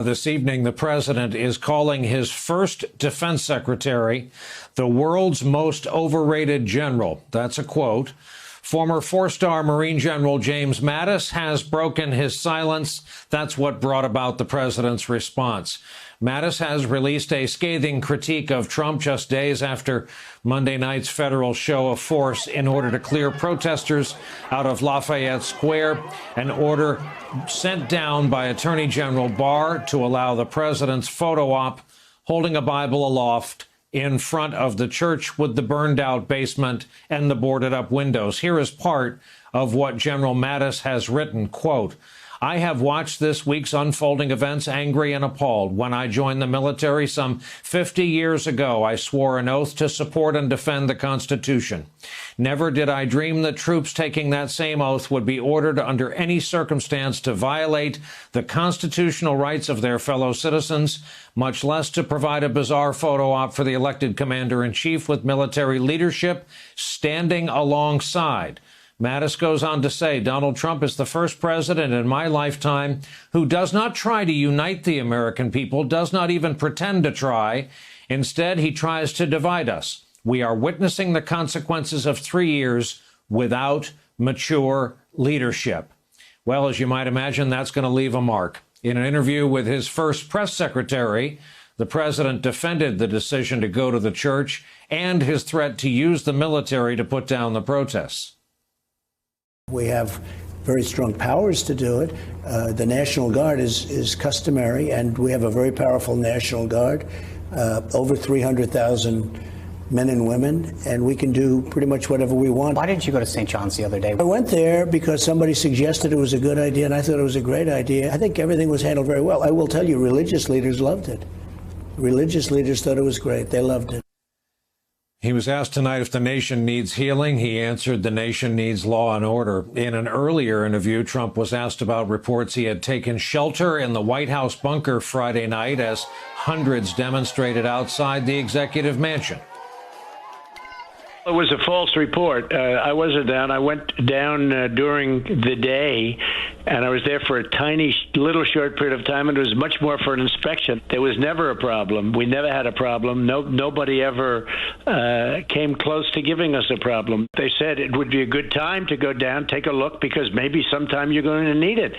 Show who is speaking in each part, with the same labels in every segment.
Speaker 1: This evening, the president is calling his first defense secretary the world's most overrated general. That's a quote. Former four-star Marine General James Mattis has broken his silence. That's what brought about the president's response. Mattis has released a scathing critique of Trump just days after Monday night's federal show of force in order to clear protesters out of Lafayette Square, an order sent down by Attorney General Barr to allow the president's photo op holding a Bible aloft in front of the church with the burned-out basement and the boarded-up windows. Here is part of what General Mattis has written, quote, "I have watched this week's unfolding events angry and appalled. When I joined the military some 50 years ago, I swore an oath to support and defend the Constitution. Never did I dream that troops taking that same oath would be ordered under any circumstance to violate the constitutional rights of their fellow citizens, much less to provide a bizarre photo op for the elected commander-in-chief with military leadership standing alongside." Mattis goes on to say, Donald Trump is the first president in my lifetime who does not try to unite the American people, does not even pretend to try. Instead, he tries to divide us. We are witnessing the consequences of 3 years without mature leadership. Well, as you might imagine, that's going to leave a mark. In an interview with his first press secretary, the president defended the decision to go to the church and his threat to use the military to put down the protests.
Speaker 2: We have very strong powers to do it. The National Guard is customary, and we have a very powerful National Guard, over 300,000 men and women, and we can do pretty much whatever we want.
Speaker 3: Why didn't you go to St. John's the other day?
Speaker 2: I went there because somebody suggested it was a good idea, and I thought it was a great idea. I think everything was handled very well. I will tell you, religious leaders loved it. Religious leaders thought it was great. They loved it.
Speaker 1: He was asked tonight if the nation needs healing. He answered the nation needs law and order. In an earlier interview, Trump was asked about reports he had taken shelter in the White House bunker Friday night as hundreds demonstrated outside the executive mansion.
Speaker 4: It was a false report. I wasn't down. I went down during the day, and I was there for a tiny, little short period of time, and it was much more for an inspection. There was never a problem. We never had a problem. Nobody ever came close to giving us a problem. They said it would be a good time to go down, take a look, because maybe sometime you're going to need it.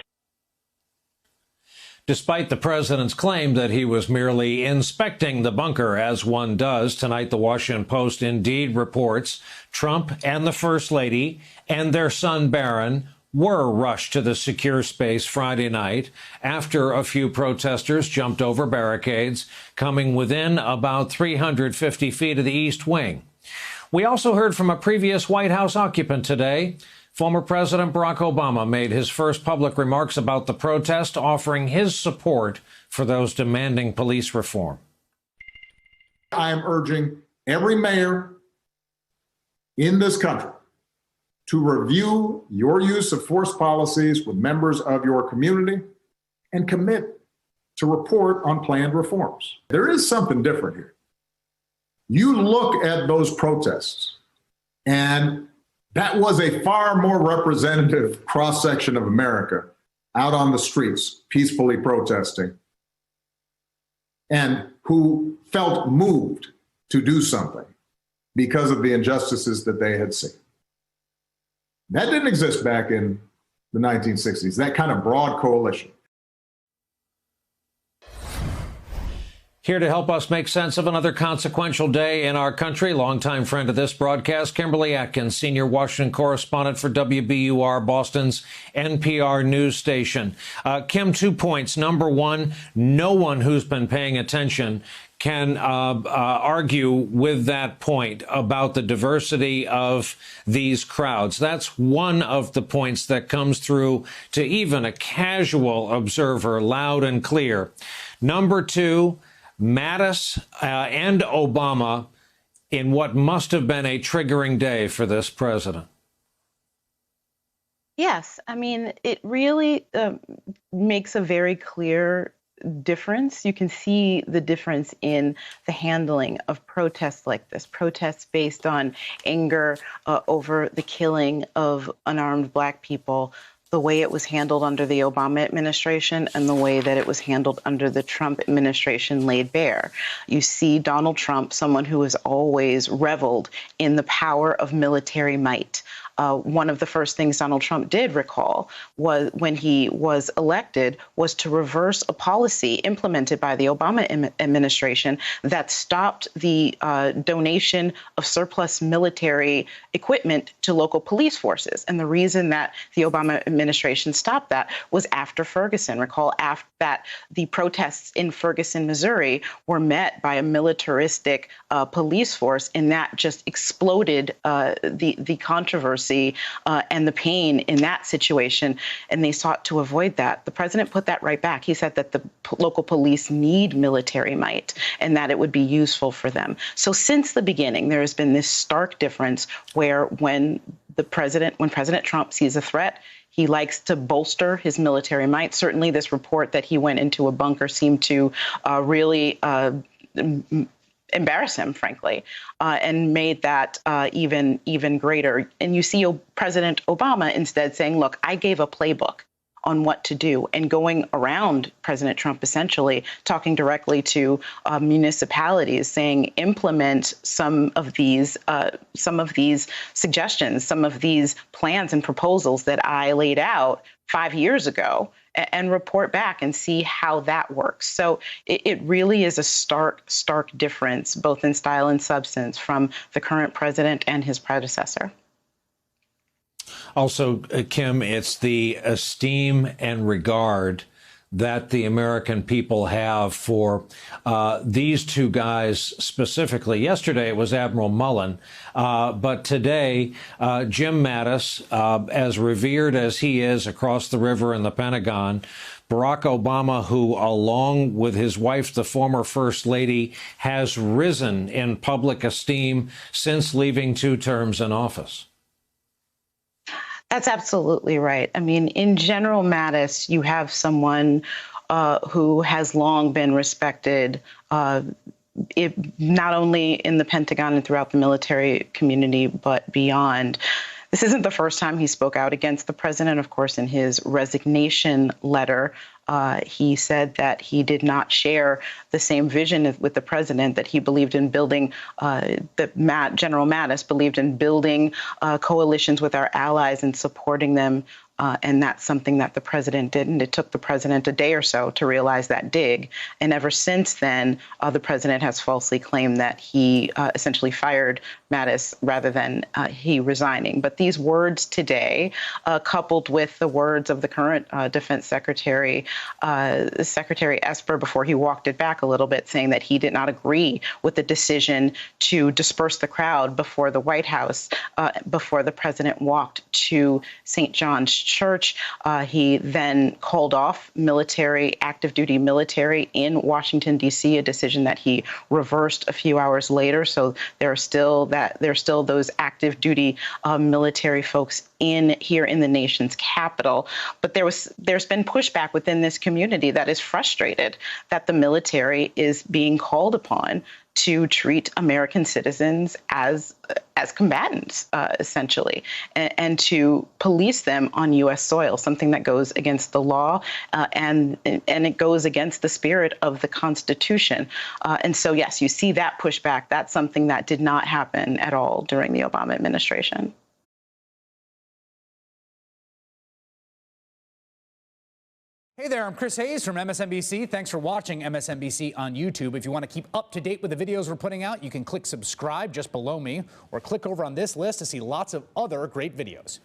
Speaker 1: Despite the president's claim that he was merely inspecting the bunker, as one does, tonight the Washington Post indeed reports Trump and the First Lady and their son Barron were rushed to the secure space Friday night after a few protesters jumped over barricades, coming within about 350 feet of the East Wing. We also heard from a previous White House occupant today. Former President Barack Obama made his first public remarks about the protest, offering his support for those demanding police reform.
Speaker 5: I am urging every mayor in this country to review your use of force policies with members of your community and commit to report on planned reforms. There is something different here. You look at those protests, and that was a far more representative cross-section of America out on the streets, peacefully protesting, and who felt moved to do something because of the injustices that they had seen. That didn't exist back in the 1960s, that kind of broad coalition.
Speaker 1: Here to help us make sense of another consequential day in our country, longtime friend of this broadcast, Kimberly Atkins, senior Washington correspondent for WBUR, Boston's NPR news station. Kim, 2 points. Number one, no one who's been paying attention can argue with that point about the diversity of these crowds. That's one of the points that comes through to even a casual observer loud and clear. Number two, Mattis and Obama in what must have been a triggering day for this president.
Speaker 6: Yes, I mean, it really makes a very clear difference. You can see the difference in the handling of protests like this, protests based on anger over the killing of unarmed Black people, the way it was handled under the Obama administration and the way that it was handled under the Trump administration laid bare. You see Donald Trump, someone who has always reveled in the power of military might. One of the first things Donald Trump did, recall, was when he was elected, was to reverse a policy implemented by the Obama administration that stopped the donation of surplus military equipment to local police forces. And the reason that the Obama administration stopped that was after Ferguson. Recall, after that, the protests in Ferguson, Missouri, were met by a militaristic police force, and that just exploded the controversy and the pain in that situation, and they sought to avoid that. The president put that right back. He said that the local police need military might and that it would be useful for them. So since the beginning, there has been this stark difference where when President Trump sees a threat, he likes to bolster his military might. Certainly this report that he went into a bunker seemed to really embarrass him, frankly, and made that even greater. And you see President Obama instead saying, look, I gave a playbook on what to do, and going around President Trump, essentially talking directly to municipalities, saying implement some of these suggestions, some of these plans and proposals that I laid out 5 years ago, and report back and see how that works. So it really is a stark difference, both in style and substance, from the current president and his predecessor.
Speaker 1: Also, Kim, it's the esteem and regard that the American people have for these two guys specifically. Yesterday, it was Admiral Mullen, but today, Jim Mattis, as revered as he is across the river in the Pentagon, Barack Obama, who, along with his wife, the former First Lady, has risen in public esteem since leaving 2 terms in office.
Speaker 6: That's absolutely right. I mean, in General Mattis, you have someone who has long been respected, not only in the Pentagon and throughout the military community, but beyond. This isn't the first time he spoke out against the president. Of course, in his resignation letter, he said that he did not share the same vision with the president, that he believed in building, General Mattis believed in building coalitions with our allies and supporting them. And that's something that the president didn't. It took the president a day or so to realize that dig. And ever since then, the president has falsely claimed that he essentially fired Mattis rather than he resigning. But these words today, coupled with the words of the current Defense Secretary, Secretary Esper, before he walked it back a little bit, saying that he did not agree with the decision to disperse the crowd before the White House, before the president walked to St. John's Church. He then called off active duty military in Washington, D.C., a decision that he reversed a few hours later. So there are still those active duty military folks here in the nation's capital. But there's been pushback within this community that is frustrated that the military is being called upon to treat American citizens as combatants, essentially, and to police them on U.S. soil, something that goes against the law and it goes against the spirit of the Constitution. And so, yes, you see that pushback. That's something that did not happen at all during the Obama administration.
Speaker 3: Hey there, I'm Chris Hayes from MSNBC. Thanks for watching MSNBC on YouTube. If you want to keep up to date with the videos we're putting out, you can click subscribe just below me or click over on this list to see lots of other great videos.